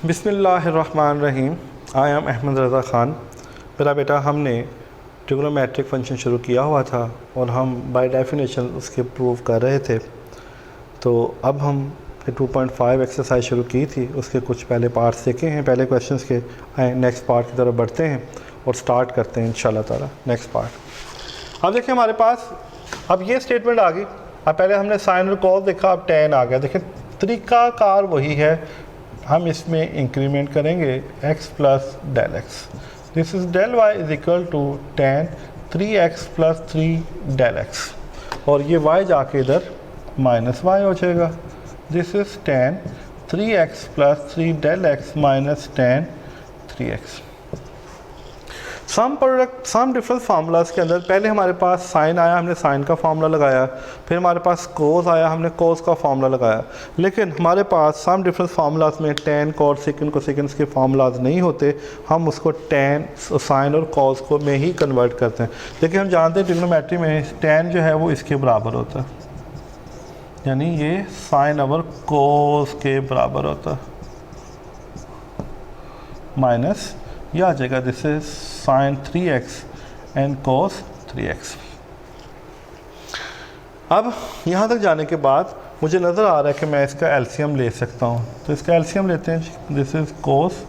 बिस्मिल्लाहिर्रहमानिर्रहीम। I am Ahmad रज़ा ख़ान। मेरा बेटा, हमने ट्रिग्नोमेट्रिक फंक्शन शुरू किया हुआ था और हम बाय डेफिनेशन उसके प्रूव कर रहे थे। तो अब हम 2.5 एक्सरसाइज शुरू की थी, उसके कुछ पहले पार्ट्स देखे हैं, पहले क्वेश्चंस के। आए नेक्स्ट पार्ट की तरफ बढ़ते हैं और स्टार्ट करते हैं इंशाल्लाह ताला नेक्स्ट पार्ट। अब देखिए हमारे पास अब ये स्टेटमेंट आ गई। अब पहले हमने साइन और कॉस देखा, अब tan आ गया। देखिए तरीक़ाकार वही है, हम इसमें इंक्रीमेंट करेंगे x plus del x. This is del y is equal to tan 3x plus 3 del x, और ये y जाके इधर माइनस y हो जाएगा। This is tan 3x plus 3 del x minus tan 3x। Sum difference formulas के अंदर पहले हमारे पास साइन आया, हमने साइन का फार्मूला लगाया, फिर हमारे पास कोस आया, हमने कोस का फार्मूला लगाया। लेकिन हमारे पास सम डिफरेंस फार्मूलाज में टेन, कॉट, सेकंड, कोसेकेंड्स के फार्मूलाज नहीं होते। हम उसको टेन, साइन और कॉस को में ही कन्वर्ट करते हैं। देखिए हम जानते हैं ट्रिग्नोमेट्री में टेन जो है वो इसके बराबर होता है, यानी ये साइन ओवर कोस के बराबर होता है, माइनस यह आ जाएगा this is sine 3x and cos 3x। अब यहाँ तक जाने के बाद मुझे नज़र आ रहा है कि मैं इसका एलसीएम ले सकता हूँ, तो इसका एलसीएम लेते हैं। दिस इज कोस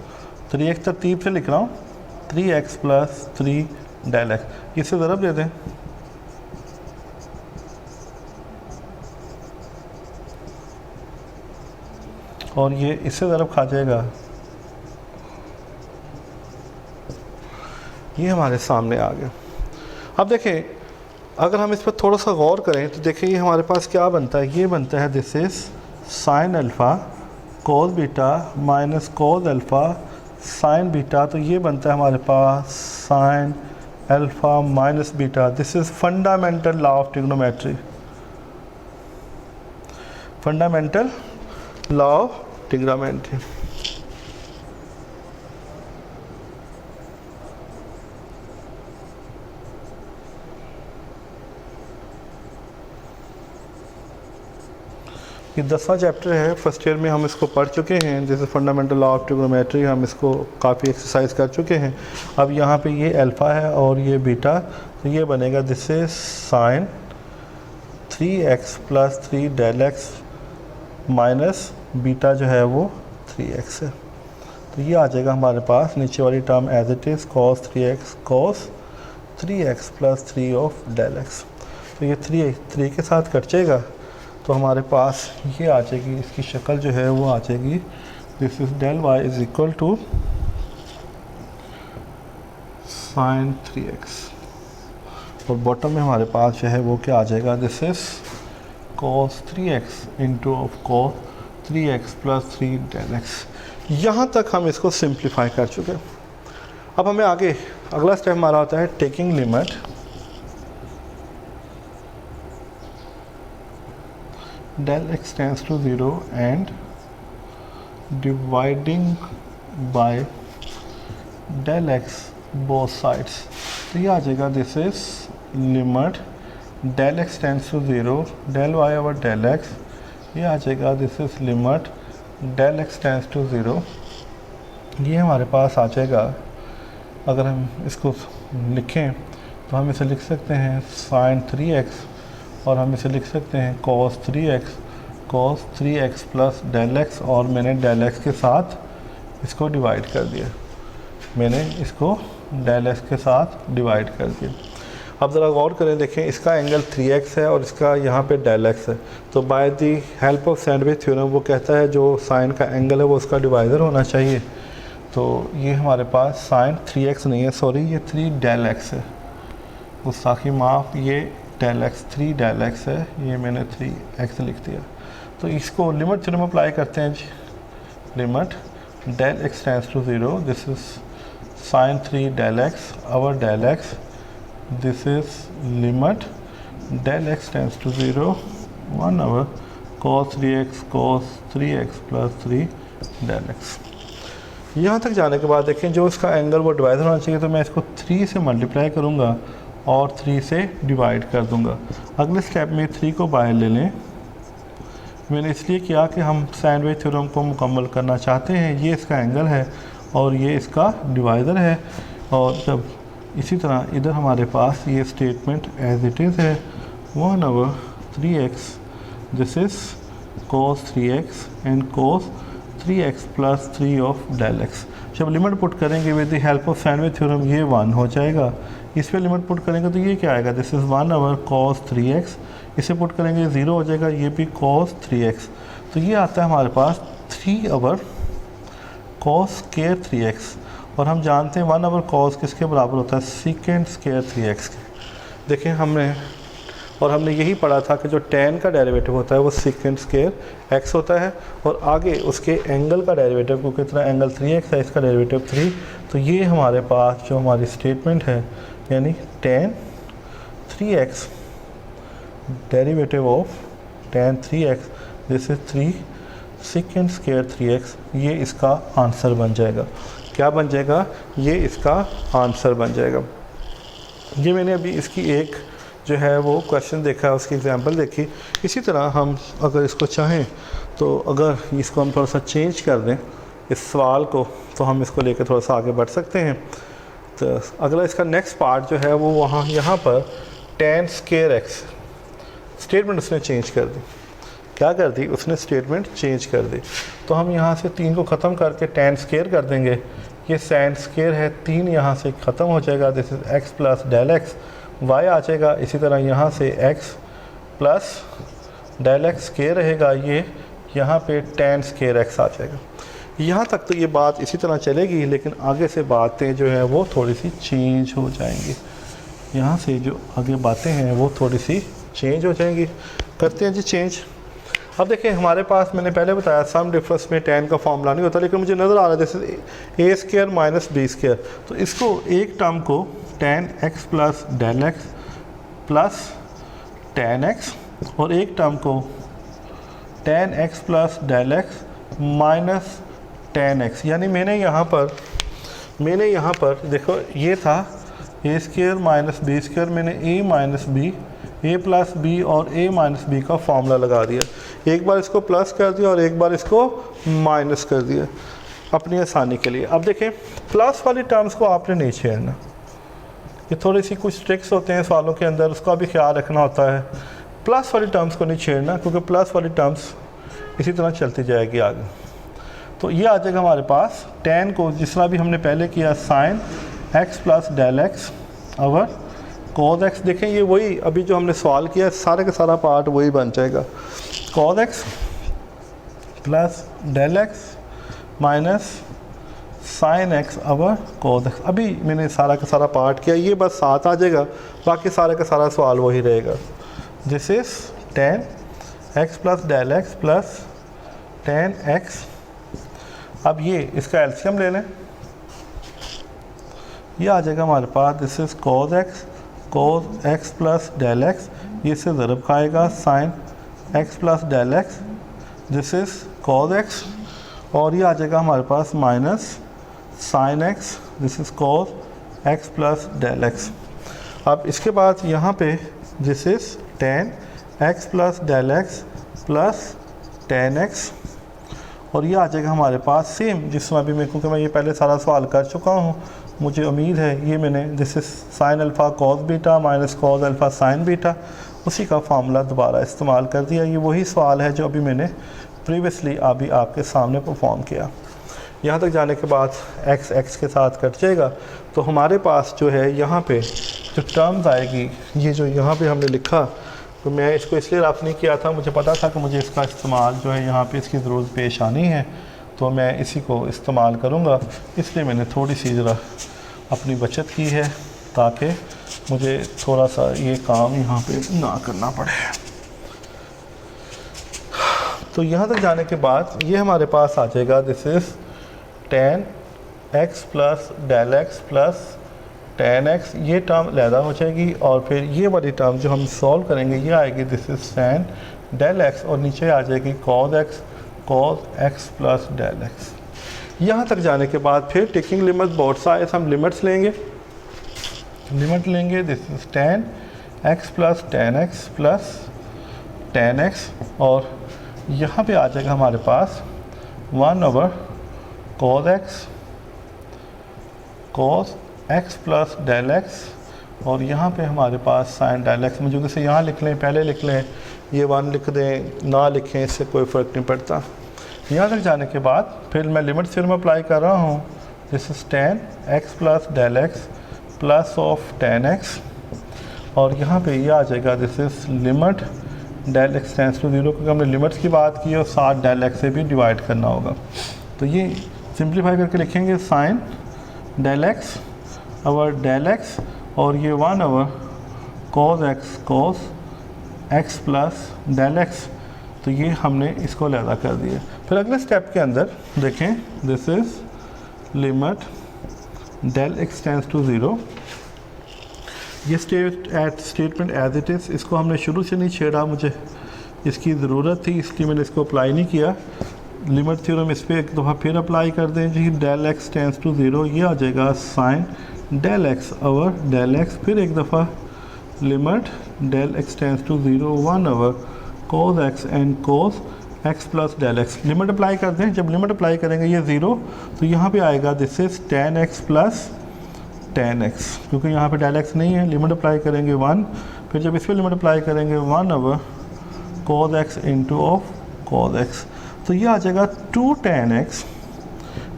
3x, तरतीब से लिख रहा हूँ, 3x प्लस 3 डेल एक्स। इसे ज़रब दे दें, और ये इससे ज़रब खा जाएगा। ये हमारे सामने आ गया। अब देखें, अगर हम इस पर थोड़ा सा गौर करें तो देखें ये हमारे पास क्या बनता है। ये बनता है this is sine alpha cos beta minus cos alpha sine beta. तो ये बनता है हमारे पास sine alpha minus beta. This is fundamental law of trigonometry, fundamental law of trigonometry. ये 10वां चैप्टर है, फर्स्ट ईयर में हम इसको पढ़ चुके हैं। This is fundamental law of trigonometry, हम इसको काफ़ी एक्सरसाइज कर चुके हैं। अब यहाँ पे ये अल्फ़ा है और ये बीटा, तो ये बनेगा this is sine 3x plus 3 del x minus beta जो है वो 3x है। तो ये आ जाएगा हमारे पास नीचे वाली term as it is cos 3x cos 3x plus 3 of del x. तो ये 3 के साथ कट जाएगा, तो हमारे पास ये आ जाएगी, इसकी शक्ल जो है वो आ जाएगी। This is del y is equal to sine 3x, और बॉटम में हमारे पास जो है वो क्या आ जाएगा, this is cos 3x into of cos 3x plus 3 del x. यहाँ तक हम इसको सिंप्लीफाई कर चुके हैं। अब हमें आगे अगला स्टेप हमारा होता है taking limit del x tends to 0 and dividing by del x both sides। तो ये आ जाएगा this is limit del x tends to 0 del y over del x। ये आ जाएगा this is limit del x tends to 0। ये हमारे पास आ जाएगा, अगर हम इसको लिखें तो हम इसे लिख सकते हैं साइन 3x, और हम इसे लिख सकते हैं cos 3x plus del x, और मैंने डेल एक्स के साथ इसको डिवाइड कर दिया, मैंने इसको डेल एक्स के साथ डिवाइड कर दिया। अब ज़रा गौर करें, देखें इसका एंगल 3x है और इसका यहाँ पे डेल एक्स है। तो by the help of sandwich theorem वो कहता है जो साइन का एंगल है वो उसका डिवाइज़र होना चाहिए। तो ये हमारे पास साइन 3x नहीं है, सॉरी ये 3 डेल एक्स है, गुस्ताखी माफ़, ये डेल एक्स 3 डेल एक्स है, ये मैंने 3x लिख दिया। तो इसको लिमिट थ्योरम अप्लाई करते हैं जी। Limit del x tends to 0, this is sine 3 del x over del x. This is limit del x tends to 0 1 over cos 3x plus 3 del x. यहाँ तक जाने के बाद देखें जो इसका एंगल वो डिवाइडर होना चाहिए, तो मैं इसको 3 से मल्टीप्लाई करूँगा और 3 से डिवाइड कर दूंगा। अगले स्टेप में 3 को बाहर ले लें, मैंने इसलिए किया कि हम साइन वेव थ्योरम को मुकम्मल करना चाहते हैं। ये इसका एंगल है और ये इसका डिवाइज़र है। और जब इसी तरह इधर हमारे पास ये स्टेटमेंट एज इट इज़ है 1/3x, this is cos 3x and cos 3x plus 3 of del x. जब लिमिट पुट करेंगे with the help of sandwich theorem ये 1 हो जाएगा। इस पर लिमिट पुट करेंगे तो ये क्या आएगा, दिस इज़ 1/cos 3x, इसे पुट करेंगे 0 हो जाएगा, ये भी cos 3x। तो ये आता है हमारे पास 3/cos स्क्वायर 3x। और हम जानते हैं 1/cos किसके बराबर होता है, सेकेंड स्क्वायर 3x के। देखें हमने यही पढ़ा था कि जो tan का डेरिवेटिव होता है वो सेकेंड स्क्वायर x होता है, और आगे उसके एंगल का डेरिवेटिव, क्योंकि इतना एंगल 3x है, इसका डेरिवेटिव 3। तो ये हमारे पास जो हमारी स्टेटमेंट है, यानी tan 3x derivative of tan 3x, this is 3 second square 3x, ये इसका आंसर बन जाएगा। क्या बन जाएगा, ये इसका आंसर बन जाएगा। ये मैंने अभी इसकी एक जो है वो क्वेश्चन देखा है, उसकी एग्जांपल देखी। इसी तरह हम अगर इसको चाहें तो अगर इसको हम थोड़ा सा चेंज कर दें इस सवाल को, तो हम इसको लेकर थोड़ा सा आगे बढ़ सकते हैं। तो अगला इसका नेक्स्ट पार्ट जो है वो यहाँ पर tan स्क्वायर x स्टेटमेंट उसने चेंज कर दी। क्या कर दी उसने, स्टेटमेंट चेंज कर दी। तो हम यहाँ से 3 को ख़त्म करके tan स्क्वायर कर देंगे। ये sin स्क्वायर है, 3 यहाँ से ख़त्म हो जाएगा, this is x plus del x, y आ जाएगा। इसी तरह यहाँ से x plus del x square रहेगा, ये यहाँ पे tan स्क्वायर x आ जाएगा। यहाँ तक तो ये बात इसी तरह चलेगी, लेकिन आगे से बातें जो है वो थोड़ी सी चेंज हो जाएंगी। यहाँ से जो आगे बातें हैं वो थोड़ी सी चेंज हो जाएंगी। करते हैं जी चेंज। अब देखिए हमारे पास मैंने पहले बताया सम डिफरेंस में tan का फॉर्मूला नहीं होता, लेकिन मुझे नज़र आ रहा है जैसे a square minus b square. तो इसको एक टर्म को tan x plus del x plus tan x, और एक टर्म को tan x plus del x minus tan x। यानी मैंने यहाँ पर देखो ये था a square minus b square, मैंने a minus b, a plus b और a माइनस b का फॉर्मूला लगा दिया। एक बार इसको प्लस कर दिया और एक बार इसको माइनस कर दिया अपनी आसानी के लिए। अब देखें प्लस वाली टर्म्स को आपने नहीं छेड़ना, ये थोड़ी सी कुछ ट्रिक्स होते हैं सवालों के अंदर, उसका भी ख्याल रखना होता है। प्लस वाली टर्म्स को नहीं छेड़ना, क्योंकि प्लस वाली टर्म्स इसी तरह चलती जाएगी आगे। तो ये आ जाएगा हमारे पास tan को जिस तरह भी हमने पहले किया sine x plus del x over cos x। देखें ये वही अभी जो हमने सवाल किया सारे का सारा पार्ट वही बन जाएगा, cos x plus del x minus sine x over cos x। अभी मैंने सारा का सारा पार्ट किया, ये बस साथ आ जाएगा, बाकी सारे का सारा सवाल वही रहेगा। This is tan x plus del x plus tan x। अब ये इसका एलसीएम ले लें, ये आ जाएगा हमारे पास, this is cos x plus del x, ये से ज़रब खाएगा sine x plus del x, this is cos x, और ये आ जाएगा हमारे पास minus sine x, this is cos x plus del x. अब इसके बाद यहाँ पे this is tan x plus del x plus tan x, और ये आ जाएगा हमारे पास सेम जिसमें अभी मैं, क्योंकि मैं ये पहले सारा सवाल कर चुका हूँ, मुझे उम्मीद है ये मैंने this is sine alpha cos beta minus cos alpha sine beta, उसी का फार्मूला दोबारा इस्तेमाल कर दिया। ये वही सवाल है जो अभी मैंने प्रीवियसली अभी आपके सामने परफॉर्म किया। यहाँ तक जाने के बाद x के साथ कट जाएगा, तो हमारे पास जो है यहाँ पे जो टर्म्स आएगी, ये जो यहाँ पे हमने लिखा, तो मैं इसको इसलिए रफ नहीं किया था, मुझे पता था कि मुझे इसका इस्तेमाल जो है यहाँ पे इसकी ज़रूरत पेश आनी है, तो मैं इसी को इस्तेमाल करूँगा। इसलिए मैंने थोड़ी सी ज़रा अपनी बचत की है ताकि मुझे थोड़ा सा ये काम यहाँ पे ना करना पड़े। तो यहाँ तक जाने के बाद ये हमारे पास आ जाएगा, this is tan x plus del x plus tan x, ये टर्म अलहदा हो जाएगी, और फिर ये वाली टर्म जो हम सॉल्व करेंगे ये आएगी, this is tan del x, और नीचे आ जाएगी cos x plus del x. यहाँ तक जाने के बाद फिर टेकिंग लिमिट बोथ साइड्स, हम लिमिट लेंगे, this is tan x plus tan x plus tan x, और यहाँ पे आ जाएगा हमारे पास 1 cos x plus del x, और यहाँ पे हमारे पास साइन डेल एक्स। मुझे जैसे यहाँ लिख लें, पहले लिख लें, ये 1 लिख दें, ना लिखें, इससे कोई फ़र्क नहीं पड़ता। यहाँ तक जाने के बाद फिर मैं लिमिट थ्योरम अप्लाई कर रहा हूँ। This is tan x plus del x plus of tan x, और यहाँ पे ये आ जाएगा this is limit del x tends to 0, क्योंकि हमने लिमिट्स की बात की और साथ डेल एक्स से भी डिवाइड करना होगा। तो ये सिंप्लीफाई करके लिखेंगे sine del x over del x, और ये 1 cos x plus del x. तो ये हमने इसको अलग कर दिया। फिर अगले स्टेप के अंदर देखें, this is limit del x tends to 0। ये स्टेटमेंट एज इट इज़, इसको हमने शुरू से नहीं छेड़ा, मुझे इसकी ज़रूरत थी इसलिए मैंने इसको अप्लाई नहीं किया। लिमिट थ्योरम इस पर एक दफ़ा फिर अप्लाई कर दें जी। डेल एक्स टेंस टू 0, ये आ जाएगा sine del x over del x, फिर एक दफ़ा limit del x tends to 0 1 cos x and cos x plus del x. Limit apply कर दें, जब लिमिट अप्लाई करेंगे ये 0, तो यहाँ पे आएगा this is tan x plus tan x, क्योंकि यहाँ पे डेल एक्स नहीं है। लिमिट अप्लाई करेंगे 1, फिर जब इस पर लिमिट अप्लाई करेंगे 1 cos x into of cos x, तो ये आ जाएगा 2 tan x,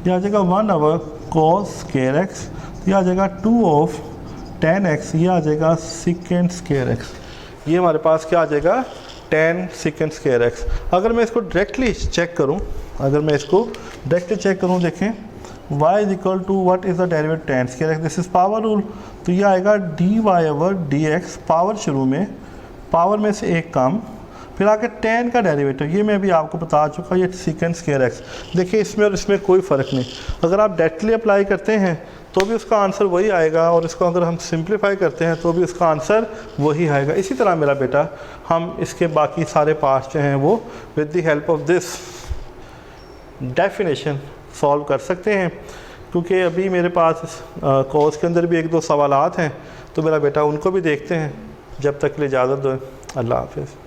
ये आ जाएगा 1 cos square x, ये आ जाएगा 2 ऑफ tan x, ये आ जाएगा secant square x। ये हमारे पास क्या आ जाएगा, tan secant square x। अगर मैं इसको डायरेक्टली चेक करूं, देखें y is equal to what is the derivative tan square x, this is power rule. तो ये आएगा dy ओवर dx, पावर शुरू में, पावर में से एक कम, फिर आके tan का डेरिवेटिव, ये मैं भी आपको बता चुका, ये secant square x। देखिए इसमें और इसमें कोई फ़र्क नहीं। अगर आप डायरेक्टली अप्लाई करते हैं तो भी उसका आंसर वही आएगा, और इसको अगर हम सिंप्लीफाई करते हैं तो भी उसका आंसर वही आएगा। इसी तरह मेरा बेटा हम इसके बाकी सारे पार्ट्स जो हैं वो with the help of this definition solve कर सकते हैं, क्योंकि अभी मेरे पास कोर्स के अंदर भी 1-2 सवालात हैं, तो मेरा बेटा उनको भी देखते हैं। जब तक के लिए इजाज़त दो, अल्लाह हाफ़िज़।